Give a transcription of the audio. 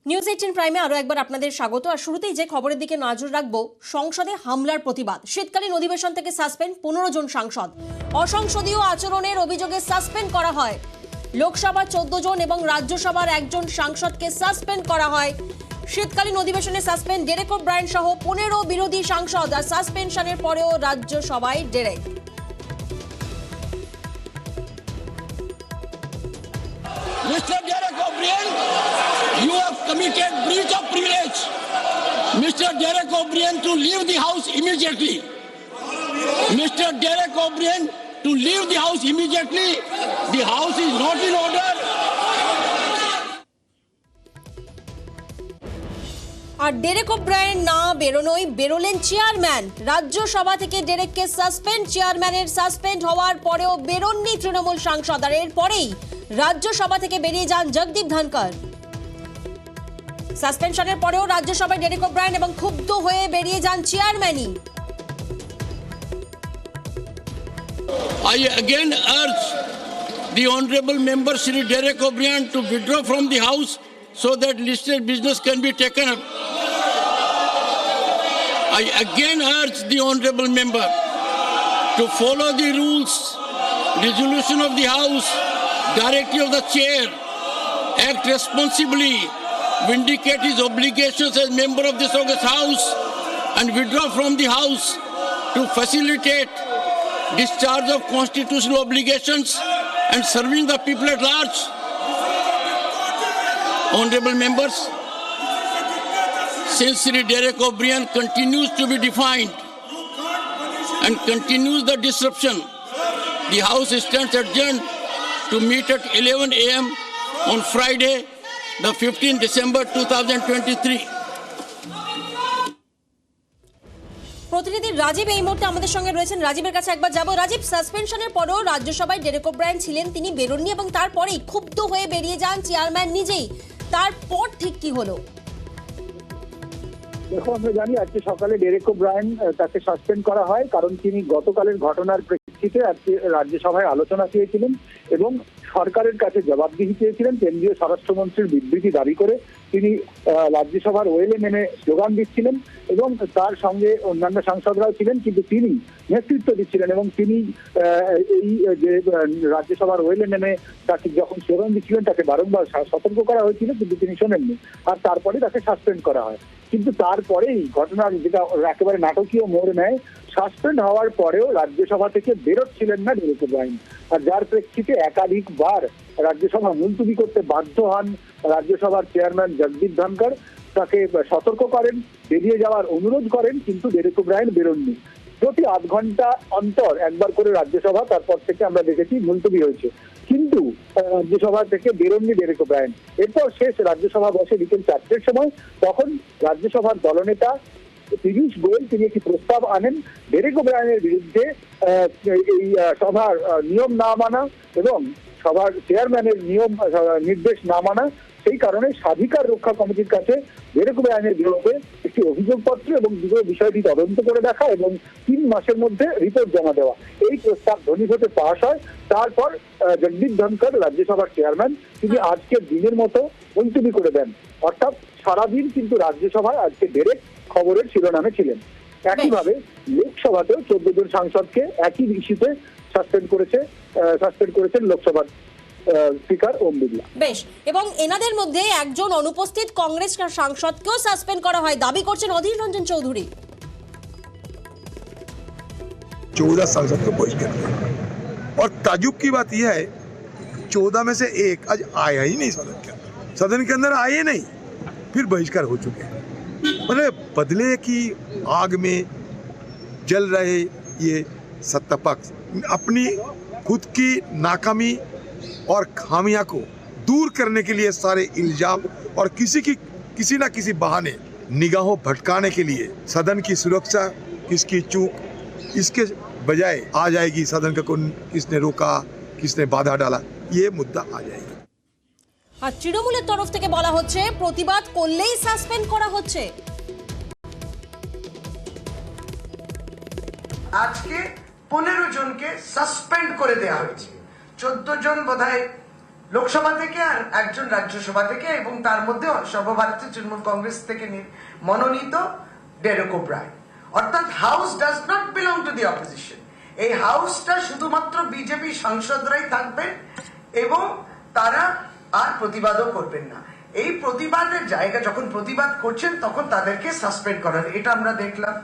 News 18 প্রাইমে আরো একবার আপনাদের স্বাগত। আর শুরুতেই যে খবরের দিকে নজর রাখবো, সংসদে হামলার প্রতিবাদ, শীতকালীন অধিবেশন থেকে সাসপেন্ড 15 জন সাংসদ। অসংসদীয় আচরণের অভিযোগে সাসপেন্ড করা হয় লোকসভার 14 জন এবং রাজ্যসভার একজন সাংসদকে সাসপেন্ড করা হয়। শীতকালীন অধিবেশনে সাসপেন্ড ডেরেক ওব্রায়েন সহ 15 বিরোধী সাংসদ। আর সাসপেনশনের পরেও রাজ্যসভায় Derek. Mr. Derek O'Brien, you have committed breach of privilege. Mr. Derek O'Brien to leave the house immediately. Mr. Derek O'Brien to leave the house immediately. The house is not in order. আর Derek O'Brien না বেরোনোই বেরোলেন chairman. Rajya Sabha থেকে ডেরেককে suspend, চেয়ারম্যানের suspend হওয়ার পরেও বেরোননি তৃণমূল সাংসদ। আর এরপরেই রাজ্যসভা থেকে বেরিয়ে যান জগদীপ ধনকর। সাসপেনশনের পরেও রাজ্যসভায় ডেরেক ওব্রায়েন এবং ক্ষুব্ধ হয়ে বেরিয়ে যান চেয়ারম্যানই। I again urge the honorable member Shri Derek O'Brien to withdraw from the house so that listed business can be taken up. I again urge the honorable member to follow the rules, resolution of the house, directive of the chair, act responsibly, vindicate his obligations as member of this august house, and withdraw from the house to facilitate discharge of constitutional obligations and serving the people at large. Honorable members, since Sri Derek O'Brien continues to be defined and continues the disruption, the house stands adjourned to meet at 11 a.m. on Friday, the 15th December 2023. প্রতিনিধি রাজীব এই মুহূর্তে আমাদের সঙ্গে রয়েছেন। রাজীবের কাছে একবার যাব। রাজীব, সাসপেনশনের পরেও রাজ্যসভায় ডেরেক ওব্রায়েন ছিলেন, তিনি বেরোননি এবং তারপরেই ক্ষুব্ধ হয়ে বেরিয়ে যান চেয়ারম্যান নিজেই। তারপর ঠিক কি হলো? দেখো, আমরা জানি আজকে সকালে ডেরেক ওব্রায়েন তাকে সাসপেন্ড করা হয় কারণ তিনি গতকালের ঘটনার প্রেক্ষিতে আজকে রাজ্যসভায় আলোচনা চেয়েছিলেন এবং সরকারের কাছে জবাবদিহি চেয়েছিলেন। কেন্দ্রীয় স্বরাষ্ট্রমন্ত্রীর বিবৃতি দাবি করে তিনি রাজ্যসভার ওয়েলে নেমে স্লোগান দিচ্ছিলেন এবং তার সঙ্গে অন্যান্য সাংসদরাও ছিলেন, কিন্তু তিনি নেতৃত্ব দিচ্ছিলেন এবং তিনি এই যে রাজ্যসভার ওয়েলে নেমে তাকে যখন স্লোগান দিচ্ছিলেন তাকে বারংবার সতর্ক করা হয়েছিল, কিন্তু তিনি শোনেননি। আর তারপরে তাকে সাসপেন্ড করা হয়। কিন্তু তারপরেই ঘটনার যেটা একেবারে নাটকীয় মোড় নেয়, সাসপেন্ড হওয়ার পরেও রাজ্যসভা থেকে বেরোচ্ছিলেন না ডেরেক ওব্রায়েন। আর যার প্রেক্ষিতে একাধিকবার রাজ্যসভা মুলতবি করতে বাধ্য হন রাজ্যসভার চেয়ারম্যান জগদীপ ধনকর। তাকে সতর্ক করেন, বেরিয়ে যাওয়ার অনুরোধ করেন, কিন্তু ডেরেক ওব্রায়েন বেরোননি। প্রতি আধ ঘন্টা অন্তর একবার করে রাজ্যসভা তারপর থেকে আমরা দেখেছি মুলতবি হয়েছে, কিন্তু রাজ্যসভা থেকে বেরোননি ডেরেক ওব্রায়েন। এরপর শেষ রাজ্যসভা বসে বিকেল 4টের সময়। তখন রাজ্যসভার দলনেতা পীযূষ গোয়েল তিনি একটি প্রস্তাব আনেন ডেরেক ওব্রায়েনের বিরুদ্ধে এই সভার নিয়ম না মানা এবং সভার চেয়ারম্যানের নির্দেশ না মানা। সেই কারণে স্বাধিকার রক্ষা কমিটির কাছে ডেরেক ওব্রায়েনের বিরুদ্ধে একটি অভিযোগপত্র এবং বিষয়টি তদন্ত করে দেখা এবং 3 মাসের মধ্যে রিপোর্ট জমা দেওয়া, এই প্রস্তাব ধ্বনিভোটে পাস হয়। তারপর জগদীপ ধনকর রাজ্যসভার চেয়ারম্যান তিনি আজকের দিনের মতো মুলতবি করে দেন। অর্থাৎ সারাদিন কিন্তু রাজ্যসভায় আজকে ডেরেক খবরের শিরোনামে ছিলেন। একইভাবে লোকসভাতেও 14 জন সাংসদকে একই ইস্যুতে সাসপেন্ড করেছেন লোকসভার স্পিকার ওম বিড়লা। বেশ, এবং এনাদের মধ্যে একজন অনুপস্থিত কংগ্রেস সাংসদকেও সাসপেন্ড করা হয়, দাবি করছেন অধীর রঞ্জন চৌধুরী। 14 सांसद को बहिष्कार किया और ताजुब की बात यह है 14 में से एक आज आया ही नहीं सदन के अंदर आए नहीं, फिर बहिष्कार हो चुके हैं। मतलब बदले की आग में जल रहे ये सत्ता पक्ष अपनी खुद की नाकामी और खामियां को दूर करने के लिए सारे इल्जाम और किसी ना किसी बहाने निगाहों भटकाने के लिए सदन की सुरक्षा, किसकी चूक, इसके बजाय आ जाएगी सदन का कौन किसने रोका, किसने बाधा डाला, ये मुद्दा आ जाएगा। আর তৃণমূলের তরফ থেকে বলা হচ্ছে প্রতিবাদ করলেই সাসপেন্ড করা হচ্ছে। আজকে 15 জনকে সাসপেন্ড করে দেওয়া হয়েছে। 14 জন বোধহয় লোকসভা থেকে আর একজন রাজ্যসভা থেকে, এবং তার মধ্যে সর্বভারতীয় তৃণমূল কংগ্রেস থেকে মনোনীত ডেরেক ওব্রায়েন। অর্থাৎ house does not belong to the opposition. এই হাউসটা শুধুমাত্র বিজেপি সাংসদরাই থাকবেন এবং তারা আর প্রতিবাদও করবেন না। এই প্রতিবাদের জায়গা যখন প্রতিবাদ করছেন তখন তাদেরকে সাসপেন্ড করার, এটা আমরা দেখলাম।